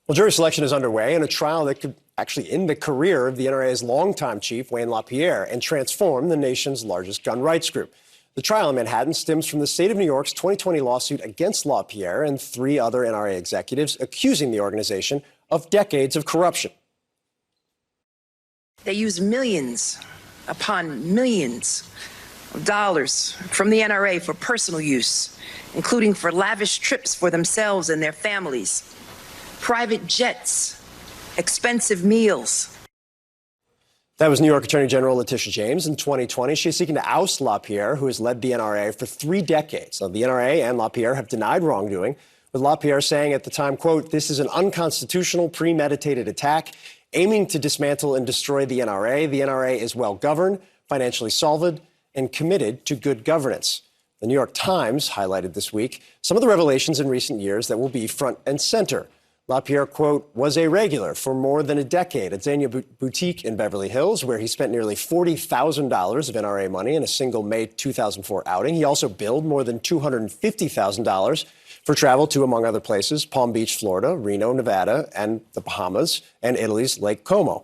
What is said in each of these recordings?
Well, jury selection is underway in a trial that could actually end the career of the NRA's longtime chief, Wayne LaPierre, and transform the nation's largest gun rights group. The trial in Manhattan stems from the state of New York's 2020 lawsuit against LaPierre and 3 other NRA executives accusing the organization of decades of corruption. They use millions upon millions of dollars from the NRA for personal use, including for lavish trips for themselves and their families, private jets, expensive meals. That was New York Attorney General Letitia James in 2020. She's seeking to oust LaPierre, who has led the NRA for 3 decades. Now, the NRA and LaPierre have denied wrongdoing, with LaPierre saying at the time, quote, "This is an unconstitutional, premeditated attack aiming to dismantle and destroy the NRA. The NRA is well governed, financially solid, and committed to good governance." The New York Times highlighted this week some of the revelations in recent years that will be front and center. LaPierre, quote, was a regular for more than a decade at Zegna Boutique in Beverly Hills, where he spent nearly $40,000 of NRA money in a single May 2004 outing. He also billed more than $250,000 for travel to, among other places, Palm Beach, Florida, Reno, Nevada, and the Bahamas, and Italy's Lake Como.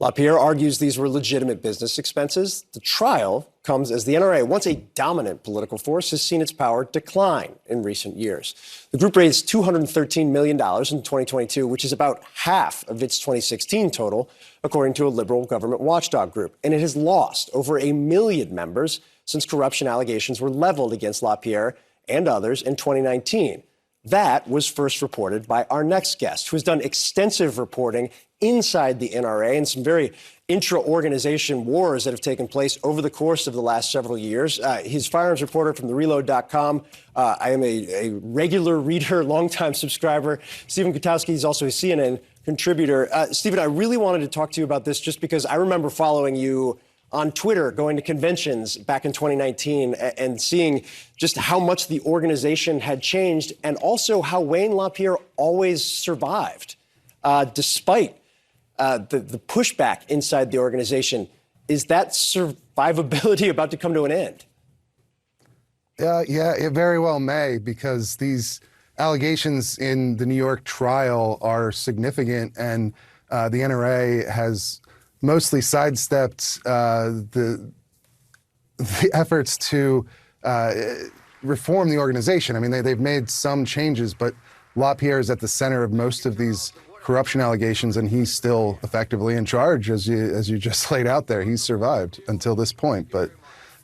LaPierre argues these were legitimate business expenses. The trial comes as the NRA, once a dominant political force, has seen its power decline in recent years. The group raised $213 million in 2022, which is about half of its 2016 total, according to a liberal government watchdog group. And it has lost over 1 million members since corruption allegations were leveled against LaPierre and others in 2019. That was first reported by our next guest, who has done extensive reporting inside the NRA and some very intra-organization wars that have taken place over the course of the last several years. He's firearms reporter from thereload.com. I am a regular reader, longtime subscriber. Stephen Gutowski is also a CNN contributor. Stephen, I really wanted to talk to you about this just because I remember following you on Twitter, going to conventions back in 2019 and seeing just how much the organization had changed and also how Wayne LaPierre always survived despite the pushback inside the organization. Is that survivability about to come to an end? Yeah, it very well may, because these allegations in the New York trial are significant, and the NRA has mostly sidestepped the efforts to reform the organization. I mean, they've made some changes, but LaPierre is at the center of most of these corruption allegations, and he's still effectively in charge, as you just laid out there. He's survived until this point, but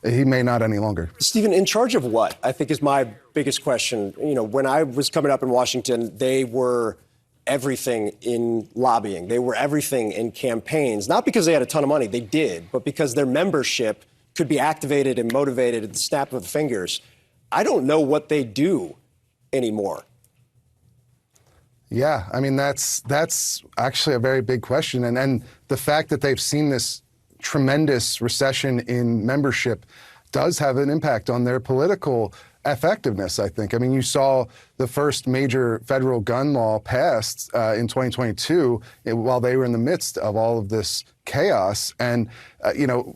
he may not any longer. Stephen, in charge of what, I think is my biggest question. You know, when I was coming up in Washington, they were everything in lobbying. They were everything in campaigns, not because they had a ton of money, they did, but because their membership could be activated and motivated at the snap of the fingers. I don't know what they do anymore. Yeah, I mean, that's actually a very big question. And the fact that they've seen this tremendous recession in membership does have an impact on their political effectiveness, I think. I mean, you saw the first major federal gun law passed in 2022 while they were in the midst of all of this chaos. And,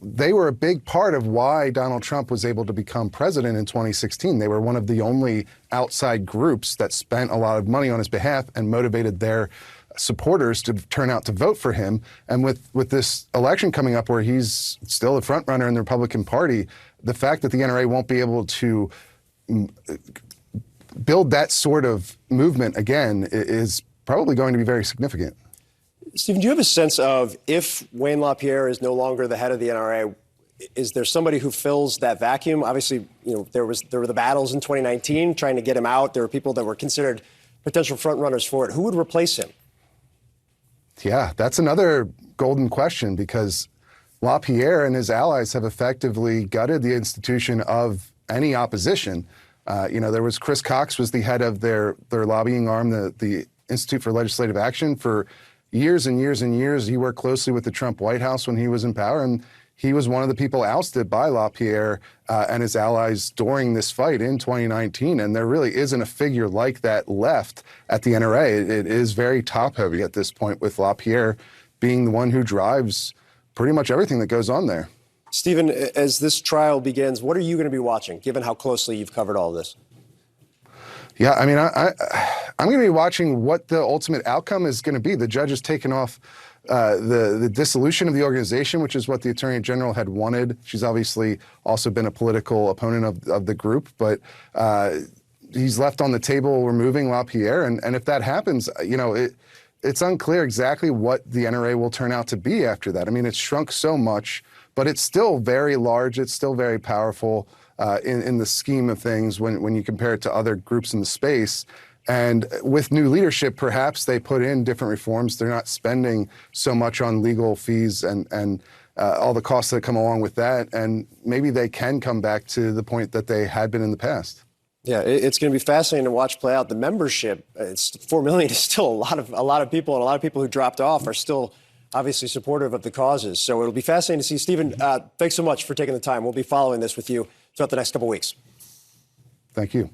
they were a big part of why Donald Trump was able to become president in 2016. They were one of the only outside groups that spent a lot of money on his behalf and motivated their supporters to turn out to vote for him. And with this election coming up where he's still a front runner in the Republican Party, the fact that the NRA won't be able to build that sort of movement again is probably going to be very significant. Stephen, do you have a sense of, if Wayne LaPierre is no longer the head of the NRA, is there somebody who fills that vacuum? Obviously, there were the battles in 2019 trying to get him out. There were people that were considered potential frontrunners for it. Who would replace him? Yeah, that's another golden question, because LaPierre and his allies have effectively gutted the institution of any opposition. There was Chris Cox was the head of their lobbying arm, the Institute for Legislative Action, for years and years and years. He worked closely with the Trump White House when he was in power, and he was one of the people ousted by LaPierre and his allies during this fight in 2019. And there really isn't a figure like that left at the NRA. It is very top-heavy at this point, with LaPierre being the one who drives pretty much everything that goes on there. Stephen, as this trial begins, what are you going to be watching, given how closely you've covered all this? Yeah, I mean, I'm going to be watching what the ultimate outcome is going to be. The judge has taken off the dissolution of the organization, which is what the Attorney General had wanted. She's obviously also been a political opponent of the group, but he's left on the table removing LaPierre. And if that happens, it's unclear exactly what the NRA will turn out to be after that. I mean, it's shrunk so much, but it's still very large. It's still very powerful in the scheme of things when you compare it to other groups in the space. And with new leadership, perhaps they put in different reforms. They're not spending so much on legal fees and all the costs that come along with that. And maybe they can come back to the point that they had been in the past. Yeah, it's going to be fascinating to watch play out. The membership, it's 4 million is still a lot of people, and a lot of people who dropped off are still obviously supportive of the causes. So it'll be fascinating to see. Stephen, thanks so much for taking the time. We'll be following this with you throughout the next couple of weeks. Thank you.